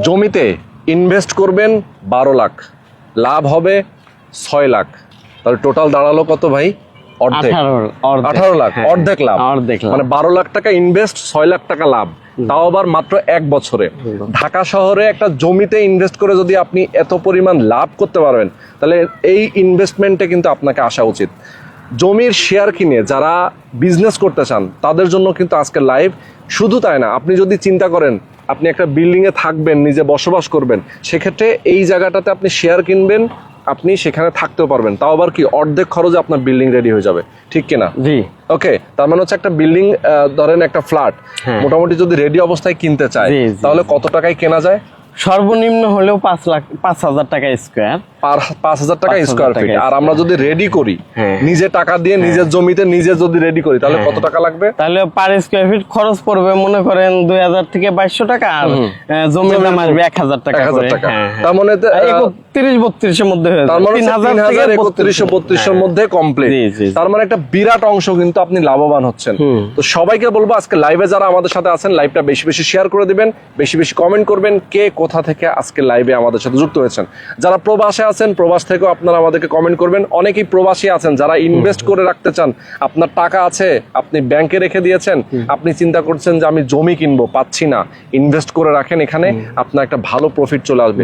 জমিতে ইনভেস্ট করবেন 12 লাখ, লাভ হবে 6 লাখ, তাহলে টোটাল দাঁড়ালো কত ভাই? অর্ধেক, 18 লাখ, অর্ধেক লাভ। মানে 12 লাখ টাকা ইনভেস্ট, 6 লাখ টাকা লাভ, তাও আবার মাত্র 1 বছরে। ঢাকা শহরে একটা জমিতে ইনভেস্ট করে যদি আপনি এত পরিমাণ লাভ করতে পারবেন, তাহলে এই ইনভেস্টমেন্টে কিন্তু আপনাকে আসা উচিত। জমির শেয়ার কিনে যারা বিজনেস করতে চান তাদের জন্য কিন্তু আজকের লাইভ। শুধু তাই না, আপনি যদি চিন্তা করেন আপনি একটা বিল্ডিংয়ে থাকবেন, নিজে বসবাস করবেন, সেক্ষেত্রে এই জায়গাটাতে আপনি শেয়ার কিনবেন, আপনি সেখানে থাকতেও পারবেন, তাও আবার কি অর্ধেক খরচে আপনার বিল্ডিং রেডি হয়ে যাবে, ঠিক কিনা? জি। ওকে, তার মানে হচ্ছে একটা বিল্ডিং, ধরেন একটা ফ্ল্যাট মোটামুটি যদি রেডি অবস্থায় কিনতে চায় তাহলে কত টাকায় কেনা যায়? সর্বনিম্ন হলেও 5,00,000 টাকা স্কোয়ার, 5,000 টাকা স্কোয়ার ফিট। আর আমরা যদি রেডি করি নিজে টাকা দিয়ে, নিজের জমিতে নিজে যদি রেডি করি, তাহলে কত টাকা লাগবে? তাহলে পার স্কোয়ার ফিট খরচ পড়বে মনে করেন 2,000 থেকে 2,200 টাকা, আর জমির দাম আসবে 1,000 টাকা। তার মানে 31-32 এর মধ্যে হয়ে যাবে, 3,000-31,32 এর মধ্যে কমপ্লিট। তার মানে একটা বিরাট অংশ কিন্তু আপনি লাভবান হচ্ছেন। তো সবাইকে বলবো আজকে লাইভে যারা আমাদের সাথে আছেন, লাইভটা বেশি বেশি শেয়ার করে দিবেন, বেশি বেশি কমেন্ট করবেন কে কোথা থেকে আজকে লাইভে আমাদের সাথে যুক্ত হয়েছেন। যারা প্রবাসে আছেন, প্রবাস থেকেও আপনারা আমাদেরকে কমেন্ট করবেন। অনেকেই প্রবাসী আছেন যারা ইনভেস্ট করে রাখতে চান, আপনার টাকা আছে, আপনি ব্যাংকে রেখে দিয়েছেন, আপনি চিন্তা করছেন যে আমি জমি কিনবো, পাচ্ছি না, ইনভেস্ট করে রাখেন, এখানে আপনার একটা ভালো প্রফিট চলে আসবে।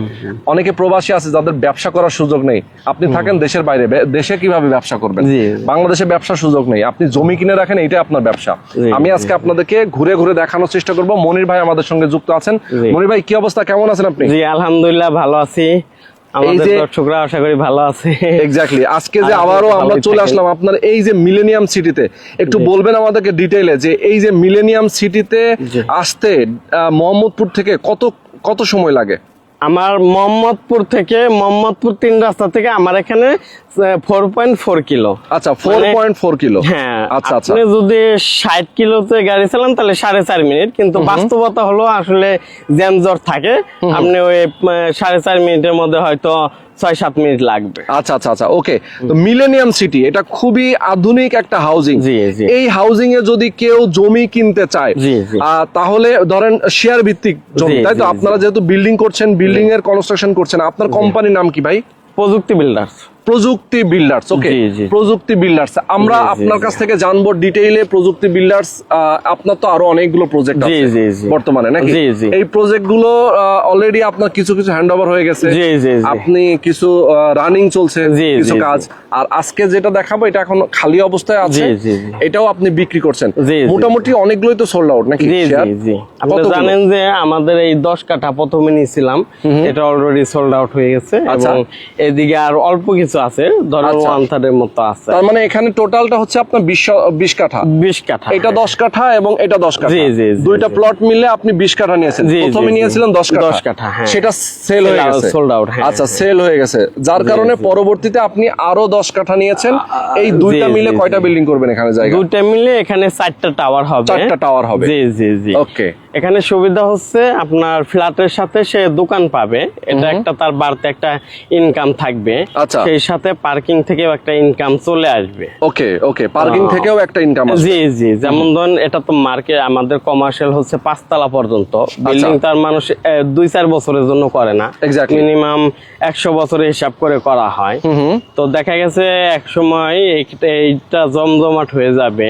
অনেকে প্রবাসী আছে যাদের ব্যবসা করার সুযোগ নেই, আপনি থাকেন দেশের বাইরে, দেশে কিভাবে ব্যবসা করবেন? বাংলাদেশে ব্যবসার সুযোগ নেই, আপনি জমি কিনে রাখেন, এইটা আপনার ব্যবসা। আমি আজকে আপনাদেরকে ঘুরে ঘুরে দেখানোর চেষ্টা করবো। মনির ভাই আমাদের সঙ্গে যুক্ত আছেন। মনির ভাই কি অবস্থা, কেমন আছেন আপনি? জি আলহামদুলিল্লাহ ভালো আছি, আমাদের দর্শকরা আশা করি ভালো আছে। এক্স্যাক্টলি, আজকে যে আবারও আমরা চলে আসলাম আপনার এই যে মিলেনিয়াম সিটিতে, একটু বলবেন আমাদেরকে ডিটেইলে যে এই যে মিলেনিয়াম সিটিতে আসতে মোহাম্মদপুর থেকে কত সময় লাগে? আমার মোহাম্মদপুর 3 রাস্তা থেকে আমার এখানে 4.4 কিলো। আচ্ছা, 4.4 কিলো। হ্যাঁ, আচ্ছা আচ্ছা। আপনি যদি 60 কিলোতে গাড়ি চালান তাহলে 4.5 মিনিট, কিন্তু বাস্তবতা হলো আসলে জ্যামজট থাকে, আপনি ওই 4.5 মিনিটের মধ্যে হয়তো 6-7 মিনিট লাগবে। আচ্ছা আচ্ছা আচ্ছা, ওকে। তো মিলেনিয়াম সিটি এটা খুবই আধুনিক একটা হাউজিং। এই হাউজিং এ যদি কেউ জমি কিনতে চায়, তাহলে ধরেন শেয়ার ভিত্তিক জমি, তাই তো? আপনারা যেহেতু বিল্ডিং করছেন, বিল্ডিং এর কনস্ট্রাকশন করছেন, আপনার কোম্পানির নাম কি ভাই? প্রযুক্তি বিল্ডার্স। প্রযুক্তি বিল্ডার্স, ওকে। প্রযুক্তি বিল্ডার্স, আমরা আপনার কাছ থেকে জানবো ডিটেইলে। প্রযুক্তি বিল্ডার্স, আপনার তো আরো অনেকগুলো প্রজেক্ট আছে বর্তমানে, নাকি? এই প্রজেক্ট গুলো অলরেডি আপনার কিছু কিছু হ্যান্ড ওভার হয়ে গেছে, আপনি কিছু রানিং চলছে কিছু কাজ, আর আজকে যেটা দেখাবো এটা এখন খালি অবস্থায় আছে, এটাও আপনি বিক্রি করছেন। মোটামুটি অনেকগুলোই তো সোল্ড আউট, নাকি? আপনি জানেন যে আমাদের এই 10 কাঠা প্রথমে নিয়েছিলাম, এটা অলরেডি সোল্ড আউট হয়ে গেছে, এবং এদিকে আর অল্প কিছু আছে, ধরো 1/3 এর মতো আছে। তার মানে এখানে টোটালটা হচ্ছে আপনার 20 কাঠা। 20 কাঠা, এটা 10 কাঠা এবং এটা 10 কাঠা। দুইটা প্লট মিলে আপনি 20 কাঠা নিয়েছেন। প্রথমে নিয়েছিলেন 10 কাঠা, সেটা সেল হয়ে গেছে, সোল্ড আউট। আচ্ছা, সেল হয়ে গেছে, যার কারণে পরবর্তীতে আপনি আরো 10 কাঠা নিয়েছেন। এই দুইটা মিলে কয়টা বিল্ডিং করবেন এখানে? জায়গা দুইটা মিলে এখানে 4টা টাওয়ার হবে। 4টা টাওয়ার হবে। জি। ওকে। এখানে সুবিধা হচ্ছে আপনার ফ্ল্যাটের সাথে সে দোকান পাবে, এটা একটা তার বাড়তি একটা ইনকাম থাকবে। আচ্ছা, সেই সাথে পার্কিং থেকেও একটা ইনকাম চলে আসবে। ওকে ওকে, পার্কিং থেকেও একটা ইনকাম আসবে। জি, যেমন ধরুন এটা তো মার্কেট, আমাদের কমার্শিয়াল হচ্ছে 5 তলা পর্যন্ত বিল্ডিং, তার মানুষ 2-4 বছরের জন্য করে না, মিনিমাম 100 বছরের হিসাব করে করা হয়। তো দেখা গেছে এক সময় এইটা জমজমাট হয়ে যাবে,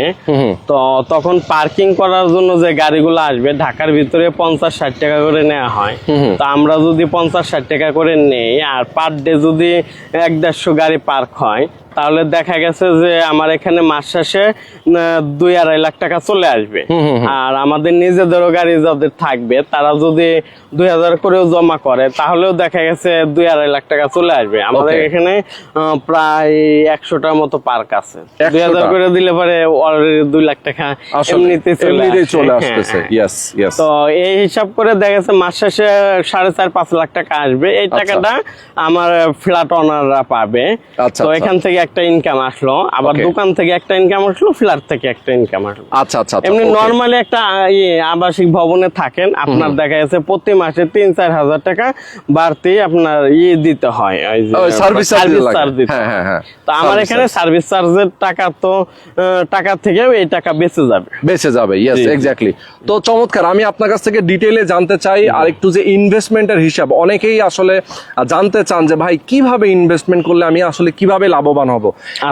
তো তখন পার্কিং করার জন্য যে গাড়িগুলো আসবে, ঢাকার ভিতরে 50-60 টাকা করে নেওয়া হয়। তো আমরা যদি 50-60 টাকা করে নেই, আর পার ডে যদি 1-150 গাড়ি পার্ক হয়, তাহলে দেখা গেছে যে আমার এখানে মাস শেষে 2-2.5 লাখ টাকা চলে আসবে। আর আমাদের নিজেদেরও গাড়ি যাদের থাকবে তারা যদি 2,000 করেও জমা করে, তাহলেও দেখা গেছে 2-2.5 লাখ টাকা চলে আসবে। আমাদের এখানে প্রায় 100টার মতো পার্ক আছে, 2,000 করে দিলে পরে অলরেডি 2 লাখ টাকা এমনিতে চলে আসতেছে। তো এই হিসাব করে দেখা গেছে মাস শেষে 4.5-5 লাখ টাকা আসবে। এই টাকাটা আমার ফ্ল্যাট ওনাররা পাবে। তো এখান থেকে একটা ইনকাম আসলো, আবার দোকান থেকে একটা ইনকাম আসলো, ফ্ল্যাট থেকে একটা ইনকাম আসলো। আচ্ছা আচ্ছা, এমনি নরমালি একটা আবাসিক ভবনে থাকেন, আপনার দেখা যাচ্ছে প্রতি মাসে 3-4 হাজার টাকা বাড়তি আপনার দিতে হয়, সার্ভিস চার্জ দিতে হয়। তো আমার এখানে সার্ভিস চার্জের টাকা থেকেও এই টাকা বেঁচে যাবে। Yes, exactly. তো চমৎকার। আমি আপনার কাছ থেকে ডিটেইলে জানতে চাই আর একটু যে ইনভেস্টমেন্টের হিসাব, অনেকেই আসলে জানতে চান যে ভাই কিভাবে ইনভেস্টমেন্ট করলে আমি আসলে কিভাবে লাভবান হব।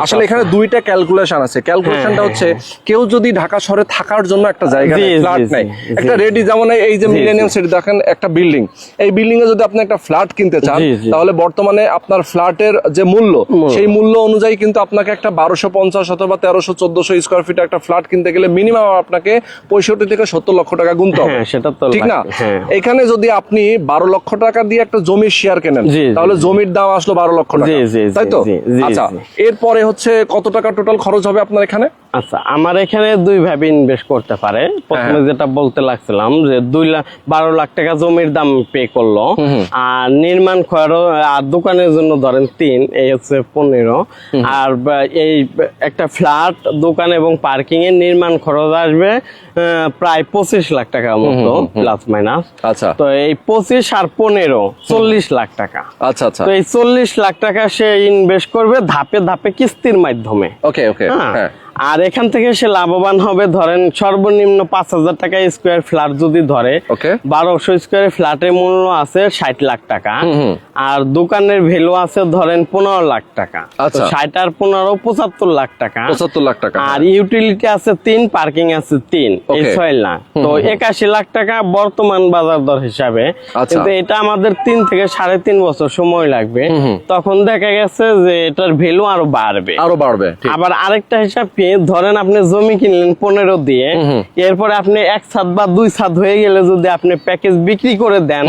আসলে এখানে দুইটা ক্যালকুলেশন আছে। ক্যালকুলেশনটা হচ্ছে কেউ যদি ঢাকা শহরে থাকার জন্য একটা জায়গা ফ্ল্যাট নেয়, একটা রেডি, যেমন এই যে মিলেনিয়াম সিটি দেখেন একটা বিল্ডিং, এই বিল্ডিং এ যদি আপনি একটা ফ্ল্যাট কিনতে চান তাহলে বর্তমানে আপনার ফ্ল্যাটের যে মূল্য সেই মূল্য অনুযায়ী কিন্তু আপনাকে একটা 1250 অথবা 1300-1400 স্কয়ার ফিট একটা ফ্ল্যাট কিনতে গেলে মিনিমাম আপনাকে 65 থেকে 70 লক্ষ টাকা গুনতে হবে, ঠিক না? এখানে যদি আপনি 12 লক্ষ টাকা দিয়ে একটা জমির শেয়ার কেনেন তাহলে জমির দাম আসলো 12 লক্ষ টাকা, তাই তো? আচ্ছা, এরপরে হচ্ছে কত টাকা টোটাল খরচ হবে আপনার এখানে? আচ্ছা, আমার এখানে দুই ভাবে ইনভেস্ট করতে পারে। প্রথমে যেটা বলতে লাগছিলাম যে 12 লাখ টাকা জমির দাম পে করলো, আর নির্মাণ খরচ আর দোকানের জন্য ধরেন 3, এই হচ্ছে 15, আর এই একটা ফ্ল্যাট, দোকান এবং পার্কিং এর নির্মাণ খরচ আসবে প্রায় 25 লাখ টাকার মতো প্লাস মাইনাস। আচ্ছা, তো এই 25 আর 15 40 লাখ টাকা। আচ্ছা আচ্ছা, তো এই 40 লাখ টাকা সে ইনভেস্ট করবে ধাপে ধাপে কিস্তির মাধ্যমে। ওকে ওকে, হ্যাঁ। আর এখান থেকে সে লাভবান হবে ধরেন সর্বনিম্ন 5,000 টাকা স্কোয়ার ফ্ল্যাট যদি ধরে, 1200 স্কোয়ার ফ্ল্যাটের মূল্য আছে 60 লাখ টাকা, আর দোকানের ভ্যালু আছে ধরেন 15 লাখ টাকা। 60 আর 15 75 লাখ টাকা। 75 লাখ টাকা। আর ইউটিলিটি আছে 3, পার্কিং আছে 3, এই 6 লাখ। তো 81 লাখ টাকা বর্তমান বাজার দর হিসাবে। কিন্তু এটা আমাদের 3 থেকে 3.5 বছর সময় লাগবে, তখন দেখা গেছে যে এটার ভ্যালু আরো বাড়বে। আবার আরেকটা হিসাব কি, ধরেন আপনি জমি কিনলেন 15 দিয়ে, এরপরে আপনি 1 ছাদ বা 2 ছাদ হয়ে গেলে যদি আপনি প্যাকেজ বিক্রি করে দেন,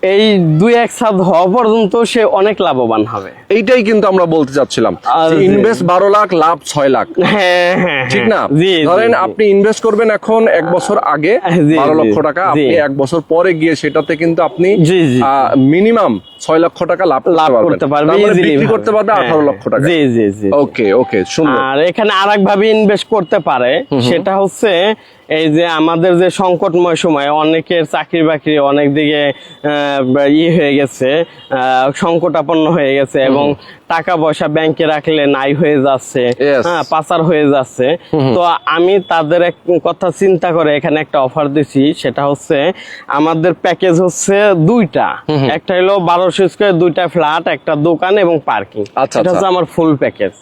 এই 2-1 ছাদ হওয়া পর্যন্ত সে অনেক লাভবান হবে। এইটাই কিন্তু আমরা বলতে চাচ্ছিলাম, ইনভেস্ট 12 লাখ, লাভ 6 লাখ। ঠিক না? ধরেন আপনি ইনভেস্ট করবেন এখন 1 বছর আগে 12 লক্ষ টাকা, আপনি 1 বছর পরে গিয়ে সেটাতে কিন্তু আপনি মিনিমাম 6 লক্ষ টাকা লাভ করতে পারবেন, বিক্রি করতে পারবেন 18 লক্ষ টাকা। ওকে ওকে, সুন্দর। আর এখানে আরেক ভাবে ইনভেস্ট করতে পারে, সেটা হচ্ছে এই যে আমাদের যে সংকটময় সময়, অনেকের চাকরি বাকরি অনেক দিকে হয়ে গেছে, সংকটাপন্ন হয়ে গেছে, এবং টাকা পয়সা ব্যাংকে রাখলে নাই হয়ে যাচ্ছে, পাচার হয়ে যাচ্ছে। তো আমি তাদের এক কথা চিন্তা করে এখানে একটা অফার দিছি, সেটা হচ্ছে আমাদের প্যাকেজ হচ্ছে 2টা, একটা হলো 1200 স্কয়ার 2টা ফ্ল্যাট, একটা দোকান এবং পার্কিং। এটা হচ্ছে আমার ফুল প্যাকেজ।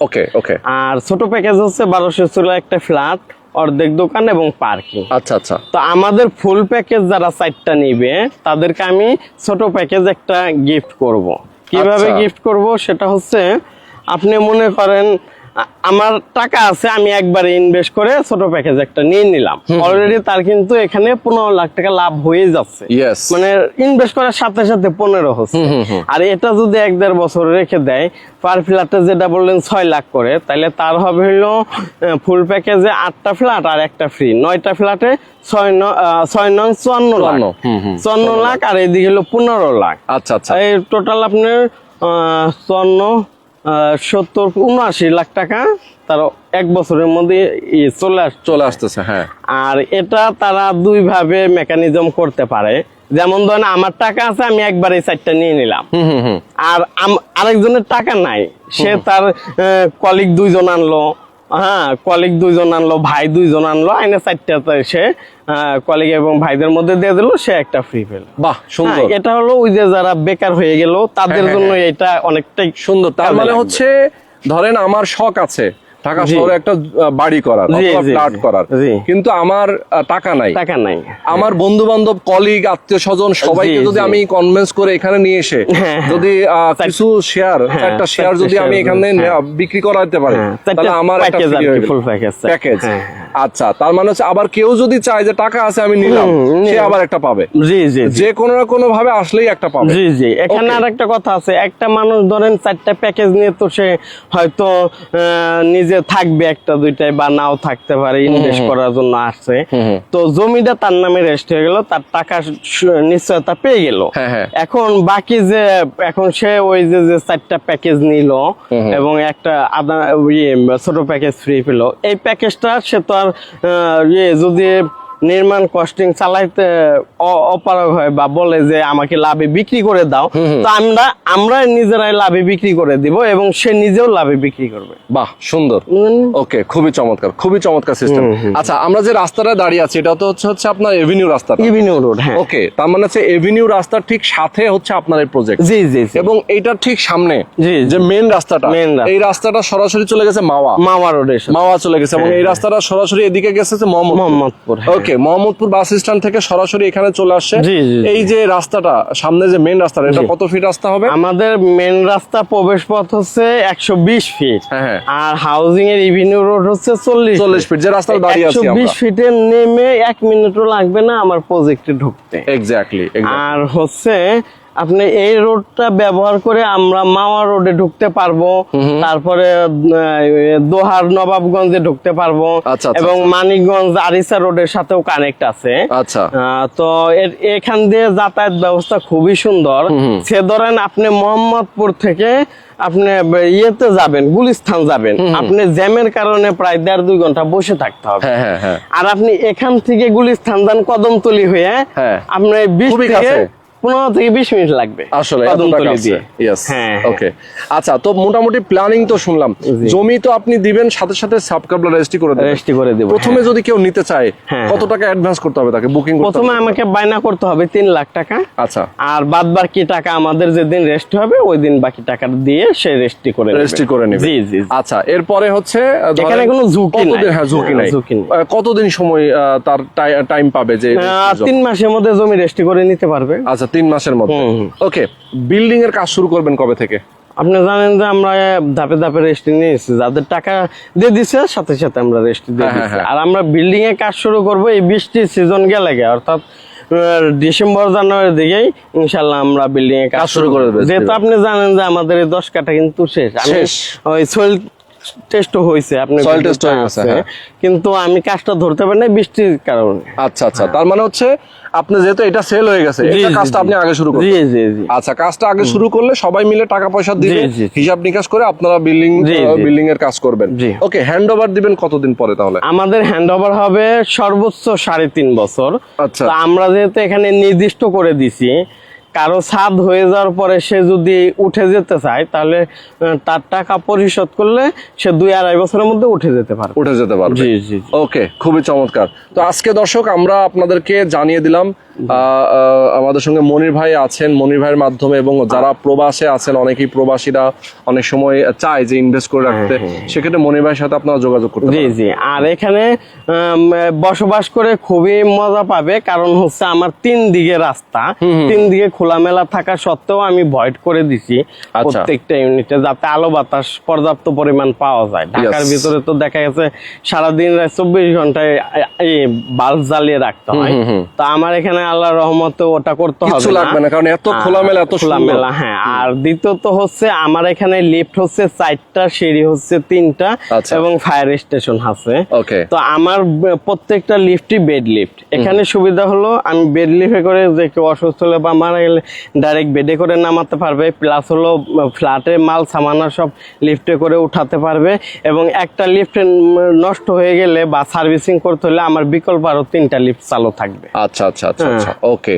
আর ছোট প্যাকেজ হচ্ছে 1200 স্কয়ার একটা ফ্ল্যাট, অর্ধেক দোকান এবং পার্কিং। আচ্ছা আচ্ছা। তো আমাদের ফুল প্যাকেজ যারা 4টা নিবে তাদেরকে আমি ছোট প্যাকেজ একটা গিফট করব। কিভাবে গিফট করব সেটা হচ্ছে, আপনি মনে করেন আমার টাকা আছে, আমি একবারে ইনভেস্ট করে ছোট প্যাকেজ একটা নিয়ে নিলাম, অলরেডি তার কিন্তু এখানে 15 লাখ টাকা লাভ হয়ে যাচ্ছে, মানে ইনভেস্ট করার সাথে সাথে 15 হচ্ছে। আর এটা যদি 1-1.5 বছর রেখে দেয়, পার ফ্ল্যাটে যেটা বললেন 6 লাখ করে, তাহলে তার হবে হলো ফুল প্যাকেজে 8টা ফ্ল্যাট আর একটা ফ্রি, 9টা ফ্ল্যাটে 6 9 54 লাখ, 54 লাখ, আর এইদিকে হলো 15 লাখ। আচ্ছা আচ্ছা, এই টোটাল আপনার 54 70 79 লাখ টাকা তার 1 বছরের মধ্যে চলে আসতেছে। হ্যাঁ, আর এটা তারা 2 ভাবে মেকানিজম করতে পারে। যেমন ধরেন আমার টাকা আছে, আমি একবারে 4টা নিয়ে নিলাম, আর আরেকজনের টাকা নাই, সে তার কলিগ 2 জন আনলো, কলিগ 2 জন আনলো, ভাই 2 জন আনলো, আইনে 4টা সে কলিগ এবং ভাইদের মধ্যে দিয়ে দিল, সে একটা ফ্রি পেল। বাহ, সুন্দর। এটা হলো ওই যে যারা বেকার হয়ে গেল তাদের জন্য এটা অনেকটাই সুন্দর। তার মানে হচ্ছে ধরেন আমার শখ আছে ঢাকা শহরে একটা বাড়ি করার, ফ্ল্যাট করার, কিন্তু আমার টাকা নাই, আমার বন্ধু বান্ধব, কলিগ, আত্মীয় স্বজন সবাইকে যদি আমি কনভিন্স করে এখানে নিয়ে এসে যদি কিছু শেয়ার, একটা শেয়ার যদি আমি এখানে বিক্রি করাতে পারি, তাহলে আমার একটা ফুল প্যাকেজ। আচ্ছা, তার মানে হচ্ছে আবার কেউ যদি চায় যে টাকা আছে আমি নিলাম, সে আবার একটা পাবে। জি জি, যে কোনো না কোনো ভাবে আসলেই একটা পাবে। জি জি। এখানে আর একটা কথা আছে, একটা মানুষ ধরেন 4টা প্যাকেজ নিয়ে তো সে হয়তো নিজে থাকবে একটা দুইটাই, বা নাও থাকতে পারে, ইনভেস্ট করার জন্য আসছে, তো জমিটা তার নামে রেজিস্ট হয়ে গেল, তার টাকা নিশ্চয়তা পেয়ে গেল। এখন বাকি যে এখন সে ওই যে 4টা প্যাকেজ নিল এবং একটা ছোট প্যাকেজ ফ্রি পেল, এই প্যাকেজটা সে তো আর যদি নির্মাণ কস্টিং চালাইতে অপারগ হয় বা বলে যে আমাকে লাভে বিক্রি করে দাও, তো আমরা নিজেরাই লাভে বিক্রি করে দিব এবং সে নিজেও লাভে বিক্রি করবে। বাহ, সুন্দর। ওকে, খুবই চমৎকার, খুবই চমৎকার সিস্টেম। আচ্ছা, আমরা যে রাস্তাটা দাঁড়িয়ে আছি এটা তো হচ্ছে আপনার এভিনিউ রাস্তা। এভিনিউ রোড, হ্যাঁ। ওকে, তার মানে হচ্ছে এভিনিউ রাস্তার ঠিক সাথে হচ্ছে আপনার এই প্রজেক্ট। জি জি। এবং এইটার ঠিক সামনে যে মেইন রাস্তাটা, এই রাস্তাটা সরাসরি চলে গেছে মাওয়া রোডে, মাওয়া চলে গেছে, এবং এই রাস্তাটা সরাসরি এদিকে গেছে মোহাম্মদপুর। ওকে, মোহাম্মদপুর বাস স্ট্যান্ড থেকে সরাসরি এখানে চলে আসছে। এই যে রাস্তাটা সামনে, যে মেইন রাস্তাটা, এটা কত ফিট রাস্তা হবে? আমাদের মেইন রাস্তা প্রবেশ পথ হচ্ছে 120 ফিট, আর হাউজিং এর এভিনিউ রোড হচ্ছে 40 ফিট। যে রাস্তাটা দাঁড়িয়ে আছি আমরা, 120 ফিটে নেমে 1 মিনিটও লাগবে না আমার প্রজেক্টে ঢুকতে। এক্স্যাক্টলি। আর হচ্ছে আপনি এই রোডটা ব্যবহার করে আমরা মাওয়া রোডে ঢুকতে পারবো, তারপরে দোহার নবাবগঞ্জে ঢুকতে পারবো, এবং মানিকগঞ্জ আরিসা রোডের সাথেও কানেক্ট আছে। আচ্ছা, তো এখান দিয়ে যাতায়াত ব্যবস্থা খুবই সুন্দর। সে ধরেন আপনি মোহাম্মদপুর থেকে আপনি ইয়েতে যাবেন, গুলিস্তান যাবেন, আপনি জ্যামের কারণে প্রায় 1.5-2 ঘন্টা বসে থাকতে হবে। আর আপনি এখান থেকে গুলিস্তান যান কদমতলি হয়ে, আপনি 20 থেকে 15 থেকে 20 মিনিট লাগবে আসলে। ওকে, আচ্ছা, তো মোটামুটি প্ল্যানিং তো শুনলাম। জমি তো আপনি দিবেন, সাথে সাথে সাবকাবলা রেজিস্ট্রি করে দেব। প্রথমে যদি কেউ নিতে চায়, কত টাকা অ্যাডভান্স করতে হবে তাকে? বুকিং প্রথমে আমাকে বায়না করতে হবে 3 লাখ টাকা। আচ্ছা, আর বাদ বাকি টাকা আমাদের যেদিন রেস্ট হবে ওই দিন বাকি টাকা দিয়ে সে রেজিস্ট্রি করে নেবে। জি জি। আচ্ছা, এরপরে হচ্ছে এখানে কোনো ঝুঁকি নাই। হ্যাঁ, ঝুঁকি নাই। কতদিন সময় তার টাইম পাবে? যে 3 মাসের মধ্যে জমি রেজিস্ট্রি করে নিতে পারবে। আচ্ছা, 3 মাসের মধ্যে। ওকে, বিল্ডিং এর কাজ শুরু করবেন কবে থেকে? আপনি জানেন যে আমরা ধাপে ধাপে রেজিস্ট্রি নিয়েছি, যাদের টাকা দিয়ে দিচ্ছে সাথে সাথে আমরা রেজিস্ট্রি দিয়ে দিচ্ছি। আর আমরা বিল্ডিং এর কাজ শুরু করব এই বৃষ্টির সিজন গেলে, অর্থাৎ ডিসেম্বর জানুয়ারির দিকেই ইনশাল্লাহ আমরা বিল্ডিং এর কাজ শুরু করে দেব। যেহেতু আপনি জানেন যে আমাদের এই 10 কাঠা কিন্তু শেষ। ওই সয়েল টেস্টও হয়েছে, আপনি সয়েল টেস্ট হয়ে গেছে, কিন্তু আমি কাজটা ধরতে পারি না বৃষ্টির কারণে। আচ্ছা আচ্ছা, তার মানে হচ্ছে আপনি যেহেতু এটা সেল হয়ে গেছে, এটা কাজটা আপনি আগে শুরু করবেন। জি জি জি। আচ্ছা, কাজটা আগে শুরু করলে সবাই মিলে টাকা পয়সা দিবে, হিসাব নিকাশ করে আপনারা বিল্ডিং এর কাজ করবেন। ওকে, হ্যান্ডওভার দিবেন কতদিন পরে তাহলে? আমাদের হ্যান্ডওভার হবে সর্বোচ্চ 3.5 বছর। আচ্ছা, আমরা যেহেতু এখানে নির্দিষ্ট করে দিছি, কারো ছাদ হয়ে যাওয়ার পরে সে যদি উঠে যেতে চায় তাহলে তার টাকা পরিশোধ করলে সে 2-2.5 বছরের মধ্যে উঠে যেতে পারবে। জি জি। ওকে, খুবই চমৎকার। তো আজকে দর্শক আমরা আপনাদেরকে জানিয়ে দিলাম, আমাদের সঙ্গে মনির ভাই আছেন। মনির ভাইয়ের মাধ্যমে, এবং যারা প্রবাসে আছেন, অনেকেই প্রবাসীরা অনেক সময় চায় যে ইনভেস্ট করে রাখতে, সেক্ষেত্রে মনির ভাইয়ের সাথে আপনারা যোগাযোগ করতে পারেন। জি জি। আর এখানে বসবাস করে খুবই মজা পাবে, কারণ হচ্ছে আমার 3 দিকে রাস্তা, 3 দিকে খোলামেলা থাকা সত্ত্বেও আমি ভয়েড করে দিছি প্রত্যেকটা ইউনিটে, যাতে আলো বাতাস পর্যাপ্ত পরিমাণ পাওয়া যায়। ঢাকার ভিতরে তো দেখা গেছে সারাদিন 24 ঘন্টায় বাল্ব জ্বালিয়ে রাখতে হয়, তো আমার এখানে আল্লাহর রহমতে ওটা করতে হবে না, কারণ এত খোলামেলা, এত খোলামেলা। হ্যাঁ, আর দ্বিতীয়ত হচ্ছে আমার এখানে লিফট হচ্ছে 4টা, সিঁড়ি হচ্ছে 3টা, এবং ফায়ার স্টেশন আছে। তো আমার প্রত্যেকটা লিফটই বেড লিফট। এখানে সুবিধা হলো আমি বেড লিফটে করে যে কেউ অসুস্থ হলে বা মারা গেলে ডাইরেক্ট বেডে করে নামাতে পারবে, প্লাস হলো ফ্ল্যাটে মাল সামানা সব লিফটে করে উঠাতে পারবে, এবং একটা লিফট নষ্ট হয়ে গেলে বা সার্ভিসিং করতে হলে আমার বিকল্প আরো 3টা লিফট চালু থাকবে। আচ্ছা আচ্ছা আচ্ছা, ওকে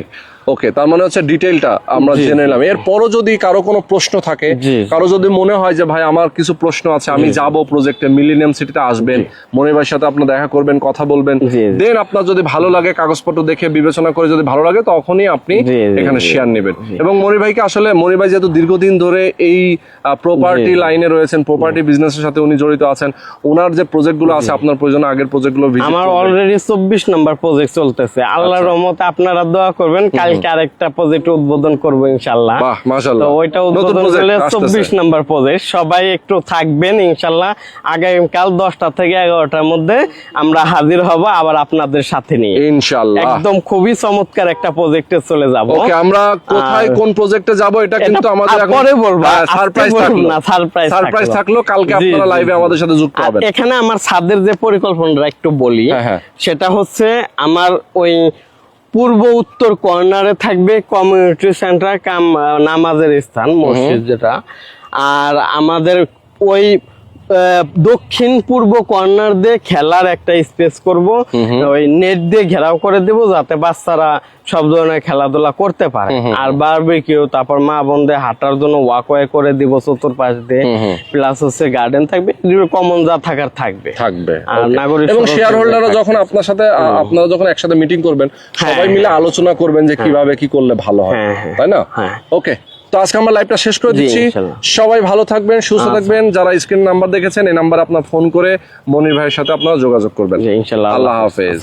ওকে, তার মানে হচ্ছে ডিটেইলটা আমরা জেনে নিলাম। এরপরও যদি কারো কোনো প্রশ্ন থাকে, কারো যদি মনে হয় যে ভাই আমার কিছু প্রশ্ন আছে, আমি যাব প্রজেক্টে, মিলেনিয়াম সিটিতে আসবেন, মনির ভাইয়ের সাথে আপনার দেখা করবেন, কথা বলবেন, দেন আপনার যদি ভালো লাগে, কাগজপত্র দেখে বিবেচনা করে যদি ভালো লাগে, তখনই আপনি এখানে শেয়ার নেবেন। এবং মনির ভাইকে আসলে, মনির ভাই যেহেতু দীর্ঘদিন ধরে এই প্রপার্টি লাইনে রয়েছেন, প্রপার্টি বিজনেসের সাথে উনি জড়িত আছেন, ওনার যে প্রজেক্টগুলো আছে, আপনার প্রয়োজন আগের প্রজেক্টগুলো আমার অলরেডি 24 নম্বর প্রজেক্ট চলতেছে। আল্লাহর রহমতে আপনারা দোয়া করবেন, কালকে কালকে আরেকটা প্রজেক্ট উদ্বোধন করবো ইনশাল্লাহ। বাহ মাশাআল্লাহ, তো ওইটা উদ্বোধন হলে 24 নম্বর প্রজেক্ট, সবাই একটু থাকবেন ইনশাল্লাহ। আগামীকাল 10টা থেকে 11টার মধ্যে আমরা হাজির হব আবার আপনাদের সাথে নিয়ে ইনশাআল্লাহ। একদম খুবই চমৎকার একটা প্রজেক্টে চলে যাব। ওকে, আমরা কোথায় কোন প্রজেক্টে যাব এটা কিন্তু আমাদের এখন পরে বলবো, সারপ্রাইজ থাকলো না, সারপ্রাইজ থাকলো, কালকে আপনারা লাইভে আমাদের সাথে যুক্ত হবেন। এখানে আমার ছাদের যে পরিকল্পনাটা একটু বলি, সেটা হচ্ছে আমার ওই পূর্ব উত্তর কর্নারে থাকবে কমিউনিটি সেন্টার কাম নামাজের স্থান, মসজিদ যেটা। আর আমাদের ওই দক্ষিণ পূর্ব কর্নার দিয়ে খেলার একটা স্পেস করব, ওই নেট দিয়ে ঘেরাও করে দেব যাতে বাচ্চারা সব ধরনের খেলাধুলা করতে পারে। আর বারবিকিউ, তারপর মা বোনদের হাঁটার জন্য ওয়াকওয়ে করে দিব চতুর্পাশ দিয়ে, প্লাস হচ্ছে গার্ডেন থাকবে, কমন যা থাকার থাকবে। আর নাগরিক এবং শেয়ার হোল্ডাররা যখন আপনার সাথে আপনারা যখন একসাথে মিটিং করবেন, সবাই মিলে আলোচনা করবেন যে কিভাবে কি করলে ভালো হয়, তাই না? ওকে, তো আজকে আমরা লাইভটা শেষ করে দিচ্ছি। সবাই ভালো থাকবেন, সুস্থ থাকবেন। যারা স্ক্রিন নাম্বার দেখেছেন, এই নাম্বারে আপনার ফোন করে মনির ভাইয়ের সাথে আপনারা যোগাযোগ করবেন। ইনশাআল্লাহ। আল্লাহ হাফেজ।